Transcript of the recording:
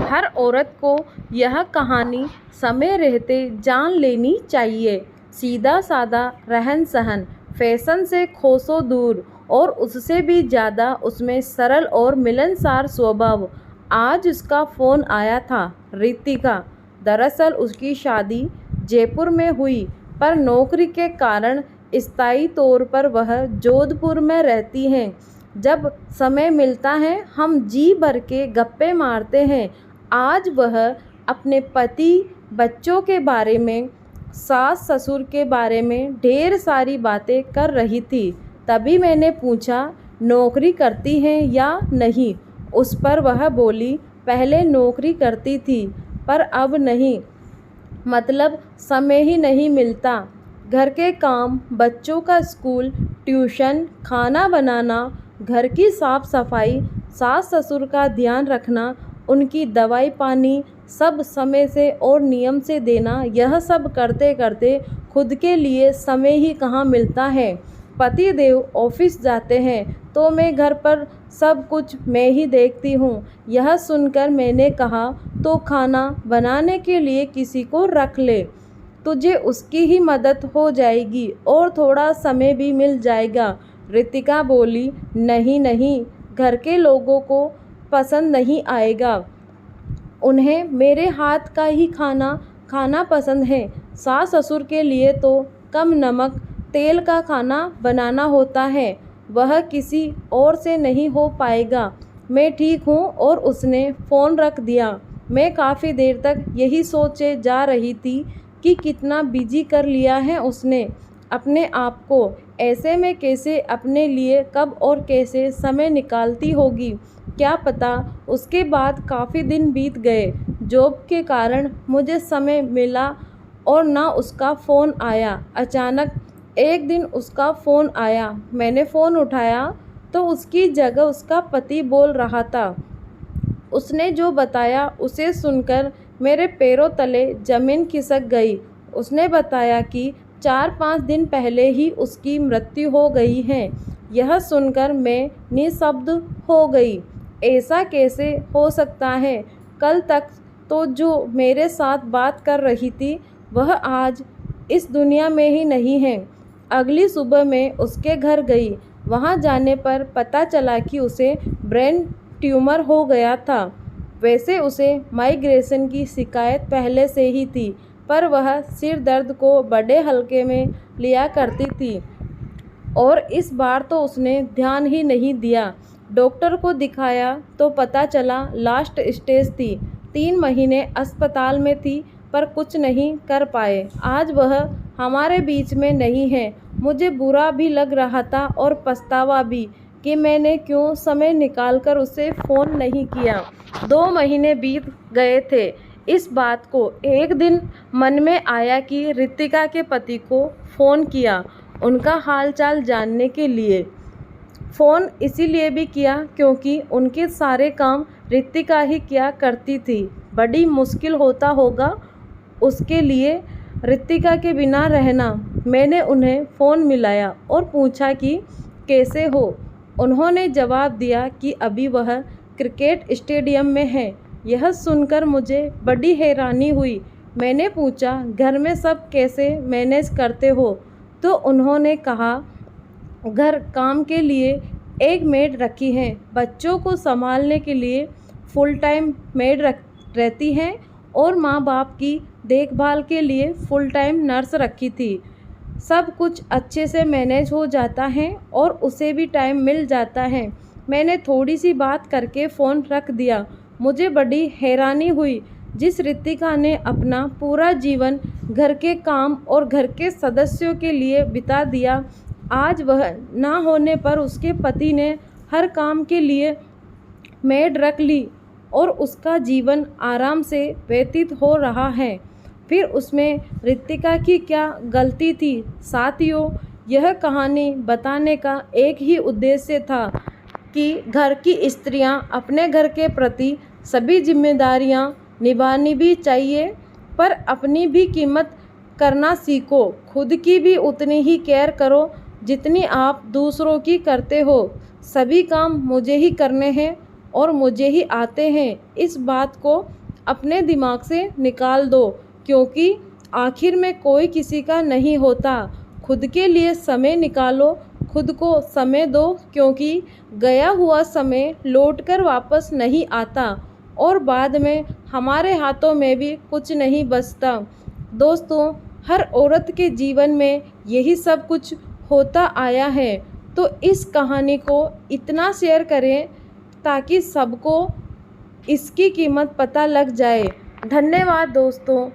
हर औरत को यह कहानी समय रहते जान लेनी चाहिए। सीधा सादा रहन सहन, फैशन से कोसों दूर और उससे भी ज़्यादा उसमें सरल और मिलनसार स्वभाव। आज उसका फ़ोन आया था। रितिका। दरअसल उसकी शादी जयपुर में हुई, पर नौकरी के कारण स्थायी तौर पर वह जोधपुर में रहती हैं। जब समय मिलता है हम जी भर के गप्पे मारते हैं। आज वह अपने पति, बच्चों के बारे में, सास ससुर के बारे में ढेर सारी बातें कर रही थी। तभी मैंने पूछा, नौकरी करती हैं या नहीं? उस पर वह बोली, पहले नौकरी करती थी पर अब नहीं, मतलब समय ही नहीं मिलता। घर के काम, बच्चों का स्कूल, ट्यूशन, खाना बनाना, घर की साफ सफाई, सास ससुर का ध्यान रखना, उनकी दवाई पानी सब समय से और नियम से देना, यह सब करते करते खुद के लिए समय ही कहाँ मिलता है। पति देव ऑफिस जाते हैं तो मैं घर पर सब कुछ मैं ही देखती हूँ। यह सुनकर मैंने कहा, तो खाना बनाने के लिए किसी को रख ले, तुझे उसकी ही मदद हो जाएगी और थोड़ा समय भी मिल जाएगा। रितिका बोली, नहीं नहीं, घर के लोगों को पसंद नहीं आएगा, उन्हें मेरे हाथ का ही खाना खाना पसंद है। सास ससुर के लिए तो कम नमक तेल का खाना बनाना होता है, वह किसी और से नहीं हो पाएगा। मैं ठीक हूँ। और उसने फ़ोन रख दिया। मैं काफ़ी देर तक यही सोचे जा रही थी कि कितना बिजी कर लिया है उसने अपने आप को। ऐसे में कैसे अपने लिए कब और कैसे समय निकालती होगी, क्या पता। उसके बाद काफ़ी दिन बीत गए। जॉब के कारण मुझे समय मिला और ना उसका फ़ोन आया। अचानक एक दिन उसका फ़ोन आया। मैंने फ़ोन उठाया तो उसकी जगह उसका पति बोल रहा था। उसने जो बताया उसे सुनकर मेरे पैरों तले ज़मीन खिसक गई। उसने बताया कि 4-5 दिन पहले ही उसकी मृत्यु हो गई है। यह सुनकर मैं निशब्द हो गई। ऐसा कैसे हो सकता है? कल तक तो जो मेरे साथ बात कर रही थी वह आज इस दुनिया में ही नहीं है। अगली सुबह मैं उसके घर गई। वहां जाने पर पता चला कि उसे ब्रेन ट्यूमर हो गया था। वैसे उसे माइग्रेशन की शिकायत पहले से ही थी, पर वह सिर दर्द को बड़े हल्के में लिया करती थी और इस बार तो उसने ध्यान ही नहीं दिया। डॉक्टर को दिखाया तो पता चला लास्ट स्टेज थी। 3 महीने अस्पताल में थी पर कुछ नहीं कर पाए। आज वह हमारे बीच में नहीं है। मुझे बुरा भी लग रहा था और पछतावा भी कि मैंने क्यों समय निकालकर उसे फ़ोन नहीं किया। 2 महीने बीत गए थे इस बात को। एक दिन मन में आया कि रितिका के पति को फ़ोन किया, उनका हालचाल जानने के लिए। फ़ोन इसीलिए भी किया क्योंकि उनके सारे काम रितिका ही किया करती थी। बड़ी मुश्किल होता होगा उसके लिए रितिका के बिना रहना। मैंने उन्हें फ़ोन मिलाया और पूछा कि कैसे हो। उन्होंने जवाब दिया कि अभी वह क्रिकेट स्टेडियम में है। यह सुनकर मुझे बड़ी हैरानी हुई। मैंने पूछा, घर में सब कैसे मैनेज करते हो? तो उन्होंने कहा, घर काम के लिए एक मेड रखी है, बच्चों को संभालने के लिए फुल टाइम मेड रहती हैं और माँ बाप की देखभाल के लिए फुल टाइम नर्स रखी थी। सब कुछ अच्छे से मैनेज हो जाता है और उसे भी टाइम मिल जाता है। मैंने थोड़ी सी बात करके फ़ोन रख दिया। मुझे बड़ी हैरानी हुई। जिस रितिका ने अपना पूरा जीवन घर के काम और घर के सदस्यों के लिए बिता दिया, आज वह ना होने पर उसके पति ने हर काम के लिए मेड रख ली और उसका जीवन आराम से व्यतीत हो रहा है। फिर उसमें रितिका की क्या गलती थी? साथियों, यह कहानी बताने का एक ही उद्देश्य था कि घर की स्त्रियां अपने घर के प्रति सभी जिम्मेदारियां निभानी भी चाहिए, पर अपनी भी कीमत करना सीखो। खुद की भी उतनी ही केयर करो जितनी आप दूसरों की करते हो। सभी काम मुझे ही करने हैं और मुझे ही आते हैं, इस बात को अपने दिमाग से निकाल दो, क्योंकि आखिर में कोई किसी का नहीं होता। खुद के लिए समय निकालो, खुद को समय दो, क्योंकि गया हुआ समय लौटकर वापस नहीं आता और बाद में हमारे हाथों में भी कुछ नहीं बचता। दोस्तों, हर औरत के जीवन में यही सब कुछ होता आया है, तो इस कहानी को इतना शेयर करें ताकि सबको इसकी कीमत पता लग जाए। धन्यवाद दोस्तों।